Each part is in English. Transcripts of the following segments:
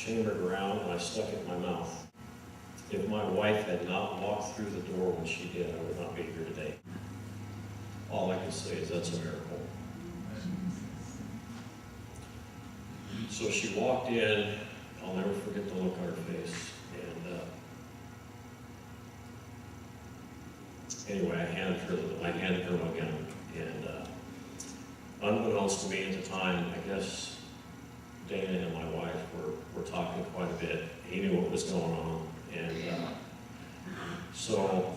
chambered around, and I stuck it in my mouth. If my wife had not walked through the door when she did, I would not be here today. All I can say is that's a miracle. So she walked in. I'll never forget the look on her face. And anyway, I handed her my gun. And unbeknownst to me at the time, I guess Dana and my wife were talking quite a bit. He knew what was going on. And so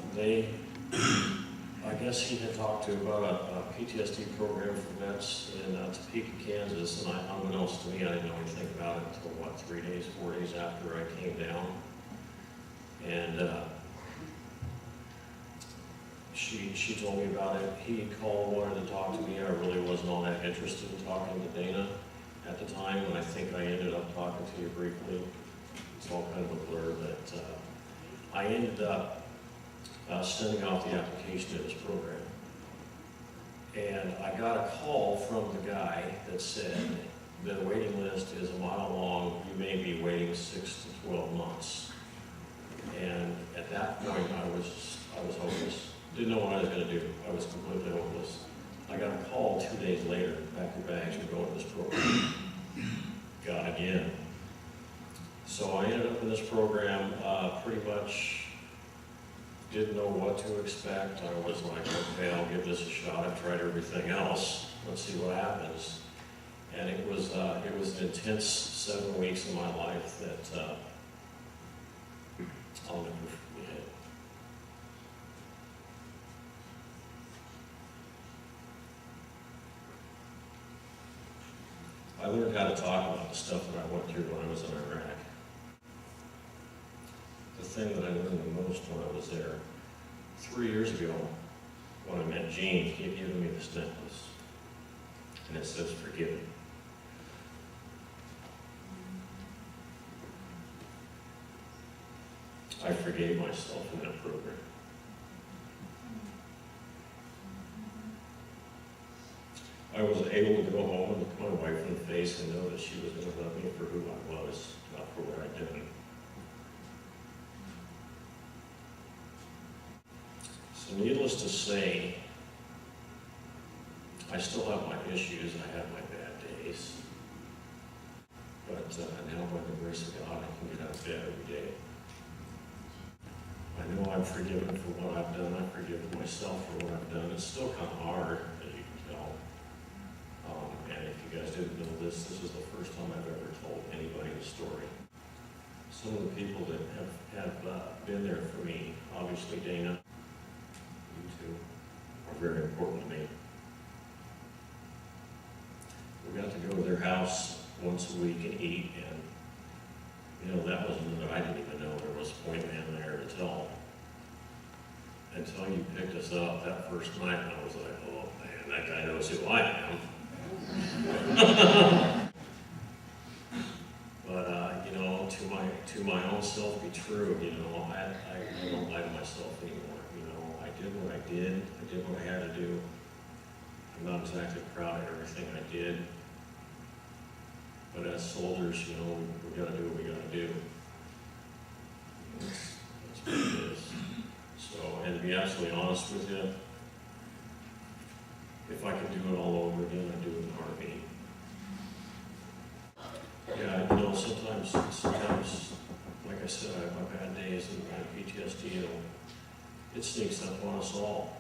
I guess he had talked to about a PTSD program for vets in Topeka, Kansas, and unbeknownst to me, I didn't know anything about it until, 4 days after I came down. And she told me about it. He called, wanted to talk to me. I really wasn't all that interested in talking to Dana at the time, and I think I ended up talking to you briefly. It's all kind of a blur, but I ended up sending off the application to this program. And I got a call from the guy that said, the waiting list is a mile long, you may be waiting 6 to 12 months. And at that point, I was hopeless. Didn't know what I was going to do. I was completely hopeless. I got a call 2 days later, pack your bags, you're going to this program. God again. So I ended up in this program, pretty much didn't know what to expect. I was like, okay, I'll give this a shot. I've tried everything else. Let's see what happens. And it was an intense 7 weeks of my life that I'll never forget. I learned how to talk about the stuff that I went through when I was in Iraq. The thing that I learned the most when I was there, 3 years ago, when I met Gene, he had given me this necklace, and it says forgiven. I forgave myself in that program. I was able to go home and look my wife in the face and know that she was going to love me for who I was, not for what I'd done. So needless to say, I still have my issues, I have my bad days. But now by the grace of God, I can get out of bed every day. I know I'm forgiven for what I've done. I've forgiven myself for what I've done. It's still kind of hard, as you can tell. And if you guys didn't know this is the first time I've ever told anybody the story. Some of the people that have been there for me, obviously Dana, you two, are very important to me. We got to go to their house once a week and eat, and that was another, I didn't even know there was a Point Man there until you picked us up that first night, and I was like, oh man, that guy knows who I am. But to my own self be true, I don't lie to myself anymore. I did what I did. I did what I had to do. I'm not exactly proud of everything I did. But as soldiers, we got to do what we got to do. That's what it is. So, and to be absolutely honest with you, if I could do it all over again, I'd do it in a heartbeat. Yeah, sometimes, like I said, I have my bad days and my PTSD, it sneaks up on us all.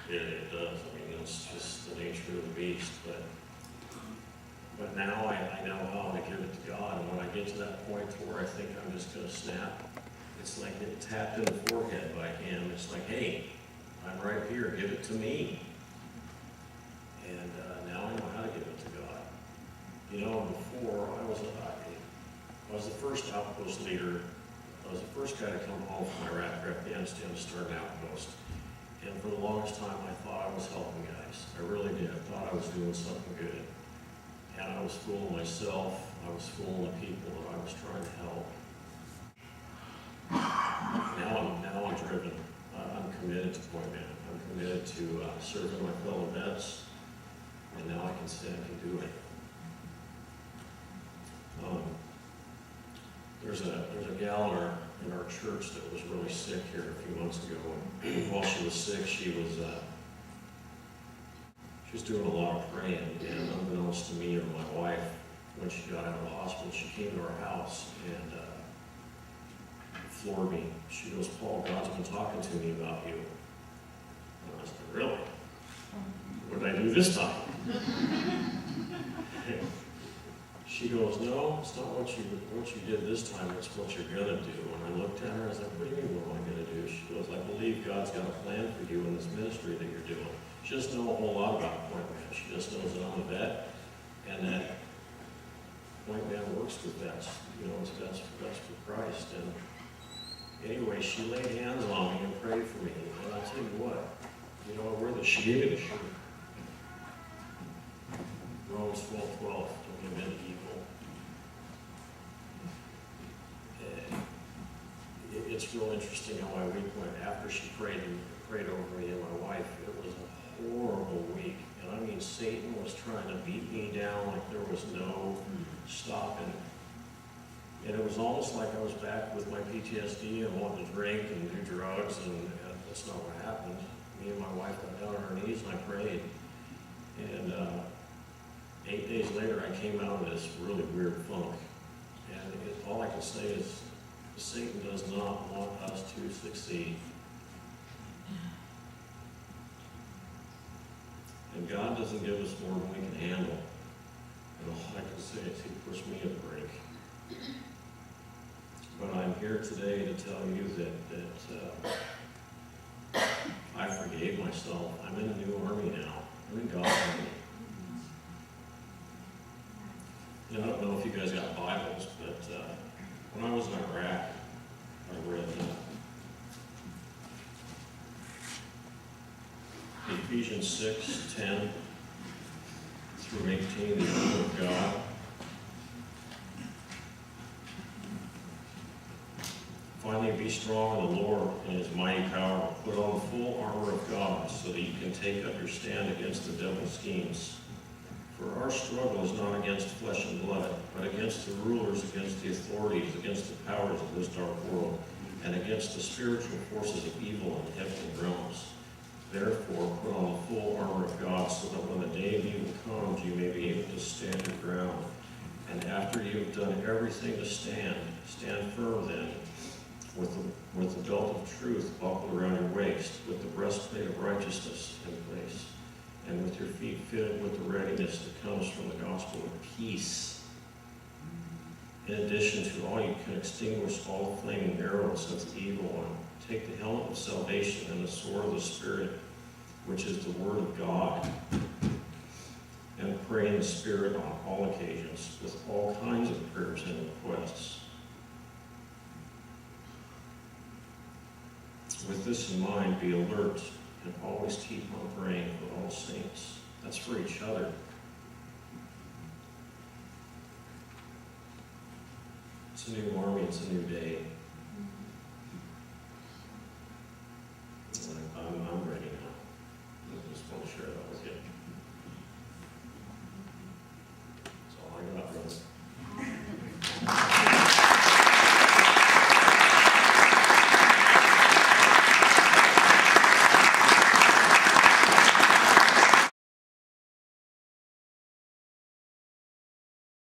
It does. It's just the nature of the beast. But now I know how to give it to God, and when I get to that point where I think I'm just going to snap, it's like getting tapped in the forehead by Him. It's like, hey, I'm right here, give it to me. And now I know how to give it to God. Before I was the first outpost leader. I was the first guy to come home from Iraq, Afghanistan, to start an outpost. And for the longest time, I thought I was helping guys. I really did. I thought I was doing something good. And I was fooling myself. I was fooling the people that I was trying to help. Now I'm driven. I'm committed to Point Man. I'm committed to serving my fellow vets. And now I can say I can do it. There's a gal in our church that was really sick here a few months ago. And while she was sick, she was doing a lot of praying. And unbeknownst to me or my wife, when she got out of the hospital, she came to our house and floored me. She goes, "Paul, God's been talking to me about you." And I said, "Really? What did I do this time?" She goes, "No, it's not what you did this time, it's what you're going to do." And I looked at her, I was like, "What do you mean, what am I going to do?" She goes, "I believe God's got a plan for you in this ministry that you're doing." She doesn't know a whole lot about Point Man. She just knows that I'm a vet, and that Point Man works with vets, it's vets for Christ. And anyway, she laid hands on me and prayed for me. And I'll tell you what, she gave me the shirt. Romans 12:12, don't give in to evil. It's real interesting how my week went. After she prayed over me and my wife, it was a horrible week. And I mean, Satan was trying to beat me down like there was no stopping. And it was almost like I was back with my PTSD and wanting to drink and do drugs, and that's not what happened. Me and my wife got down on our knees and I prayed. And 8 days later, I came out of this really weird funk. And all I can say is, Satan does not want us to succeed. And God doesn't give us more than we can handle. And all I can say is He pushed me a break. But I'm here today to tell you that I forgave myself. I'm in a new army now. I'm in God's army. I don't know if you guys got Bibles, but when I was in Iraq, I read Ephesians 6:10 through 18, the Word of God. Finally, be strong in the Lord and His mighty power. Put on the full armor of God so that you can take up your stand against the devil's schemes. For our struggle is not against flesh and blood, but against the rulers, against the authorities, against the powers of this dark world, and against the spiritual forces of evil in heavenly realms. Therefore, put on the full armor of God, so that when the day of evil comes, you may be able to stand your ground. And after you have done everything to stand firm then, with the belt of truth buckled around your waist, with the breastplate of righteousness in place, and with your feet fitted with the readiness that comes from the gospel of peace. In addition to all, you can extinguish all the flaming arrows of the evil one. Take the helmet of salvation and the sword of the Spirit, which is the Word of God, and pray in the Spirit on all occasions, with all kinds of prayers and requests. With this in mind, be alert and always keep on praying for all saints. That's for each other. It's a new army, it's a new day.